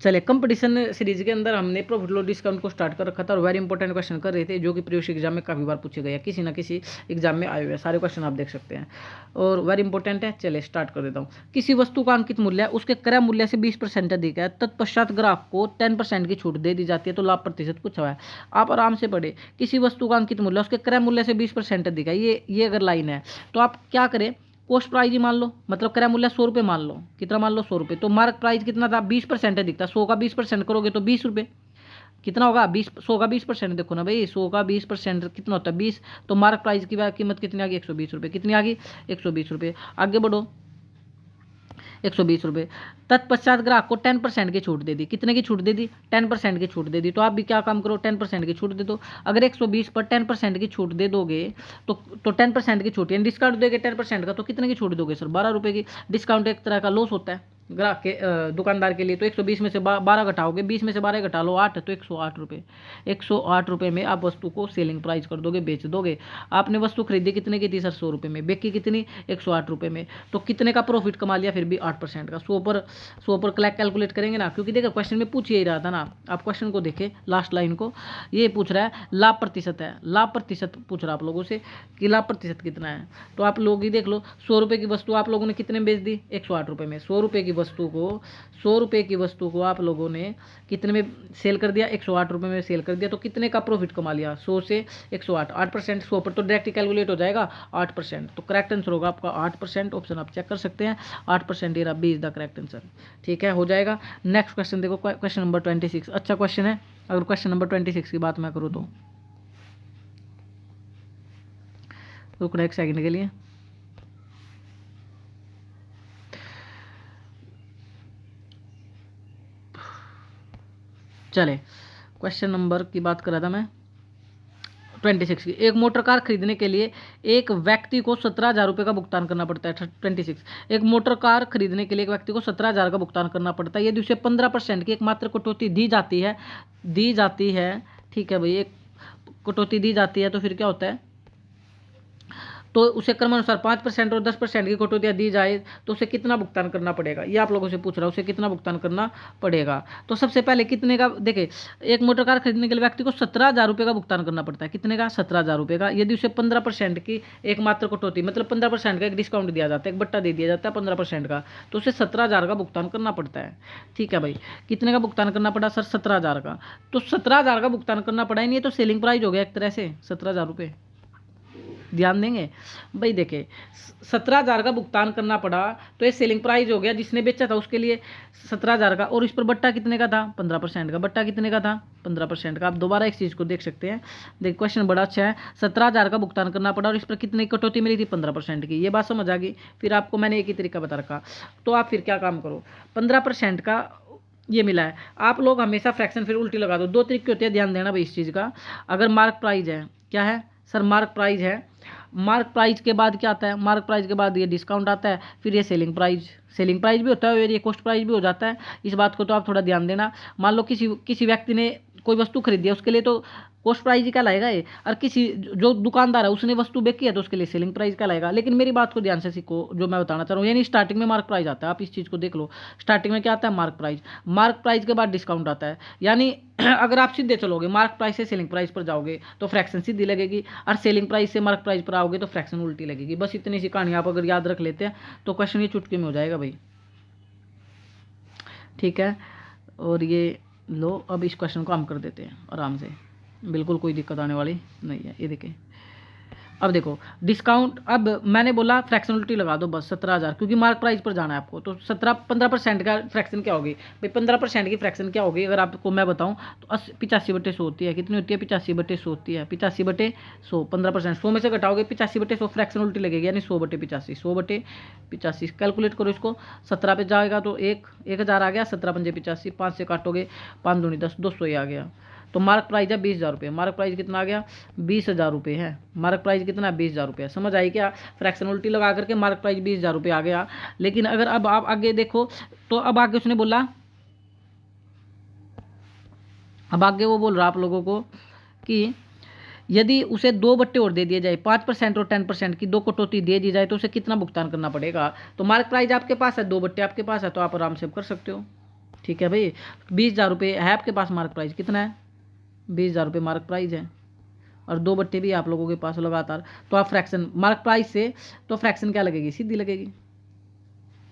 चले, competition series के अंदर हमने प्रॉफिट लॉस डिस्काउंट को स्टार्ट कर रखा था और वेरी इंपॉर्टेंट क्वेश्चन कर रहे थे जो कि प्रीवियस एग्जाम में काफ़ी बार पूछे गए हैं, किसी ना किसी एग्जाम में आए हुए हैं, सारे क्वेश्चन आप देख सकते हैं और वेरी इंपॉर्टेंट है। चले स्टार्ट कर देता हूँ। किसी वस्तु का अंकित मूल्य उसके क्रय मूल्य से 20% अधिक है, तत्पश्चात ग्राहक को 10% की छूट दे दी जाती है, तो लाभ प्रतिशत पूछा हुआ है। आप आराम से पढ़े, किसी वस्तु का अंकित मूल्य उसके क्रय मूल्य से 20% अधिक है, ये अगर लाइन है तो आप क्या करें, कॉस्ट प्राइस ही मान लो, मतलब क्रय मूल्य 100 रुपये मान लो, कितना मान लो 100 रुपये, तो मार्क प्राइस कितना था 20% दिखता, 100 का 20% करोगे तो 20 रुपये, कितना होगा 20, 100 का 20% देखो ना भाई, 100 का 20% कितना होता है 20, तो मार्क प्राइस की कीमत कितनी आ गई 120 रुपये, कितनी आ गई 120 रुपये। आगे बढ़ो, 120 रुपये। तत्पश्चात ग्राहक को 10% की छूट दे दी, कितने की छूट दे दी 10% की छूट दे दी, तो आप भी क्या काम करो 10% की छूट दे दो। अगर 120 पर 10% की छूट दे दोगे तो 10% की छूट यानी डिस्काउंट दोगे 10% का, तो कितने की छूट दोगे सर 12 रुपये की। डिस्काउंट एक तरह का लॉस होता है ग्राहक के दुकानदार के लिए, तो 120 में से 12 घटाओगे, 20 में से 12 घटा लो 8, तो 108 रुपये। 108 रुपये में आप वस्तु को सेलिंग प्राइस कर दोगे, बेच दोगे। आपने वस्तु खरीदी कितने की थी सर 100 रुपये में, बेची कितनी 108 रुपये में, तो कितने का प्रॉफिट कमा लिया फिर भी 8% का। 100 पर कैलकुलेट करेंगे ना, क्योंकि देखो क्वेश्चन में पूछ ही रहा था ना, आप क्वेश्चन को देखे लास्ट लाइन को, ये पूछ रहा है लाभ प्रतिशत है, लाभ प्रतिशत पूछ रहा है आप लोगों से कि लाभ प्रतिशत कितना है, तो आप लोग ही देख लो 100 रुपये की वस्तु आप लोगों ने कितने में बेच दी 108 रुपये में। 100 रुपये की वस्तु को आप लोगों ने कितने में सेल कर दिया 108 रुपये में सेल कर दिया, तो कितने का प्रॉफिट कमा लिया 100 से 108, 8%। 100 पर तो डायरेक्ट कैलकुलेट हो जाएगा 8%, तो करेक्ट आंसर होगा आपका 8%। ऑप्शन आप चेक कर सकते हैं 8%, ये B is the correct answer. ठीक है, हो जाएगा। नेक्स्ट क्वेश्चन देखो, क्वेश्चन नंबर 26, अच्छा क्वेश्चन है। अगर क्वेश्चन नंबर 26 की बात मैं करूँ तो रुकना एक सेकंड के लिए। चले, क्वेश्चन नंबर की बात कर रहा था मैं 26 की। एक मोटर कार खरीदने के लिए एक व्यक्ति को 17,000 रुपये का भुगतान करना पड़ता है। 26, एक मोटर कार खरीदने के लिए एक व्यक्ति को 17,000 का भुगतान करना पड़ता है, यदि उसे 15% की एकमात्र कटौती दी जाती है। ठीक है भाई, एक कटौती दी जाती है तो फिर क्या होता है, तो उसे क्रमानुसार 5% और 10% की कटौतियाँ दी जाए तो उसे कितना भुगतान करना पड़ेगा, ये आप लोगों से पूछ रहा हूँ, उसे कितना भुगतान करना पड़ेगा। तो सबसे पहले कितने का देखे, एक मोटर कार खरीदने के लिए व्यक्ति को 17,000 रुपये का भुगतान करना पड़ता है, कितने का 17,000 रुपये का, यदि उसे 15% की एकमात्र कटौती मतलब 15% का एक डिस्काउंट दिया जाता है, एक बट्टा दे दिया जाता है 15% का, तो उसे 17,000 का भुगतान करना पड़ता है। ठीक है भाई, कितने का भुगतान करना पड़ा सर 17,000 का, तो 17,000 का भुगतान करना पड़ा ही नहीं, तो सेलिंग प्राइस हो गया एक तरह से 17,000 रुपये। ध्यान देंगे भाई, देखे 17,000 का भुगतान करना पड़ा तो ये सेलिंग प्राइस हो गया, जिसने बेचा था उसके लिए 17,000 का, और इस पर बट्टा कितने का था 15% का, बट्टा कितने का था 15% का। आप दोबारा इस चीज़ को देख सकते हैं, देखिए क्वेश्चन बड़ा अच्छा है। 17,000 का भुगतान करना पड़ा और इस पर कितने की कटौती मिली थी 15% की, ये बात समझ आ गई। फिर आपको मैंने एक ही तरीका बता रखा, तो आप फिर क्या काम करो, 15% का ये मिला है, आप लोग हमेशा फ्रैक्शन फिर उल्टी लगा दो। दो तरीके होते हैं, ध्यान देना भाई इस चीज़ का। अगर मार्क प्राइस है, क्या है सर मार्क प्राइस है, मार्क प्राइस के बाद क्या आता है, मार्क प्राइस के बाद ये डिस्काउंट आता है, फिर ये सेलिंग प्राइस भी होता है और ये कॉस्ट प्राइस भी हो जाता है। इस बात को तो आप थोड़ा ध्यान देना। मान लो किसी व्यक्ति ने कोई वस्तु खरीदी है, उसके लिए तो कॉस्ट प्राइस ही कहलाएगा ये, और किसी जो दुकानदार है उसने वस्तु बेची है तो उसके लिए सेलिंग प्राइस कहलाएगा। लेकिन मेरी बात को ध्यान से सीखो, जो मैं बताना चाह रहा हूँ, यानी स्टार्टिंग में मार्क प्राइस आता है, आप इस चीज़ को देख लो, स्टार्टिंग में क्या आता है मार्क प्राइस के बाद डिस्काउंट आता है। यानी अगर आप सीधे चलोगे मार्क प्राइस से सेलिंग प्राइस पर जाओगे तो फ्रैक्शन सीधी लगेगी, और सेलिंग प्राइस से मार्क प्राइस पर आओगे तो फ्रैक्शन उल्टी लगेगी। बस इतनी सी कहानी आप अगर याद रख लेते हैं तो क्वेश्चन ये चुटकी में हो जाएगा भाई। ठीक है, और ये लो, अब इस क्वेश्चन को हम कर देते हैं आराम से, बिल्कुल कोई दिक्कत आने वाली नहीं है। ये देखें, अब देखो डिस्काउंट, अब मैंने बोला फ्रैक्शनलिटी लगा दो बस 17,000, क्योंकि मार्क प्राइस पर जाना है आपको, तो 15% का फ्रैक्शन क्या होगी भाई, 15% की फ्रैक्शन क्या होगी अगर आपको मैं बताऊं तो 85/100 होती है। कितनी होती है 85/100 होती है, 85/100 15%, 100 में से घटाओगे 85/100 फ्रैक्शन उल्टी लगेगी, यानी 100/85, 100/85 कैलकुलेट करो इसको, 17 पे जाएगा तो 1,000 आ गया, 17×5 5 से काटोगे 5 दूनी 10, 200 ही आ गया। तो मार्क प्राइस है 20,000 रुपये, मार्क प्राइस कितना आ गया 20,000 रुपये है, मार्क प्राइस कितना 20,000 रुपये। समझ आई क्या, फ्रैक्शन उल्टी लगा करके मार्क प्राइस 20,000 रुपये आ गया। लेकिन अगर अब आप आगे देखो तो अब आगे उसने बोला, अब आगे वो बोल रहा आप लोगों को कि यदि उसे 2 बट्टे और दे दिए जाए, 5% और 10% की 2 कटौती दे दी जाए तो उसे कितना भुगतान करना पड़ेगा। तो मार्क प्राइस आपके पास है, 2 बट्टे आपके पास है, तो आप आराम से कर सकते हो। ठीक है भाई, 20,000 रुपये है आपके पास, मार्क प्राइस कितना है, 20,000 रुपये मार्क प्राइस है, और 2 बट्टे भी आप लोगों के पास लगातार। तो आप फ्रैक्शन मार्क प्राइस से तो फ्रैक्शन क्या लगेगी, सीधी लगेगी।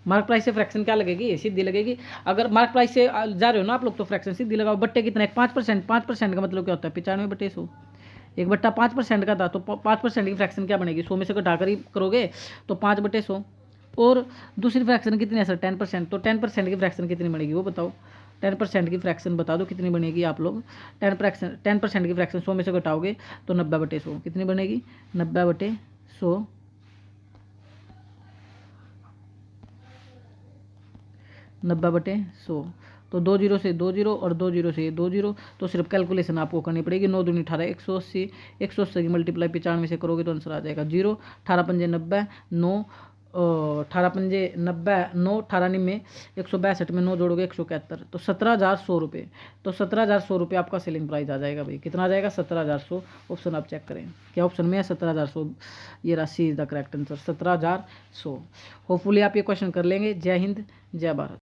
मार्क प्राइस से फ्रैक्शन क्या लगेगी, सीधी लगेगी। अगर मार्क प्राइस से जा रहे हो ना आप लोग तो फ्रैक्शन सीधी लगाओ। बट्टे कितने, 5%, 5% का मतलब क्या होता है, 95/100। 1 बट्टा 5% का था, तो 5% की फ्रैक्शन क्या बनेगी, 100 में से घटाकर ही करोगे तो 5/100। और दूसरी फ्रैक्शन कितनी है सर, 10%, तो 10% की फ्रैक्शन कितनी बनेगी वो बताओ। 10% की फ्रैक्शन बता दो कितनी बनेगी आप लोग। 10% की फ्रैक्शन 100 में से घटाओगे तो 90/100 कितनी बनेगी, 90/100। 90/100, तो 2 जीरो से 2 जीरो और 2 जीरो से ये 2 जीरो, तो सिर्फ कैलकुलेशन आपको करनी पड़ेगी। 9 दूनी 18, 180, 180 की मल्टीप्लाई 95 से करोगे तो आंसर आ जाएगा 0। 18 पंजे 90, 9, 18 पंजे 90, 9, 18 निम्मे 162 में 9 जोड़ोगे 171, तो 17,100 रुपये। तो 17,100 रुपये आपका सेलिंग प्राइस आ जाएगा भाई। कितना आ जाएगा, 17,100। ऑप्शन आप चेक करें, क्या ऑप्शन में है, 17,100। ये राशि is the correct answer, 17,100। Hopefully आप ये क्वेश्चन कर लेंगे। जय हिंद, जय भारत।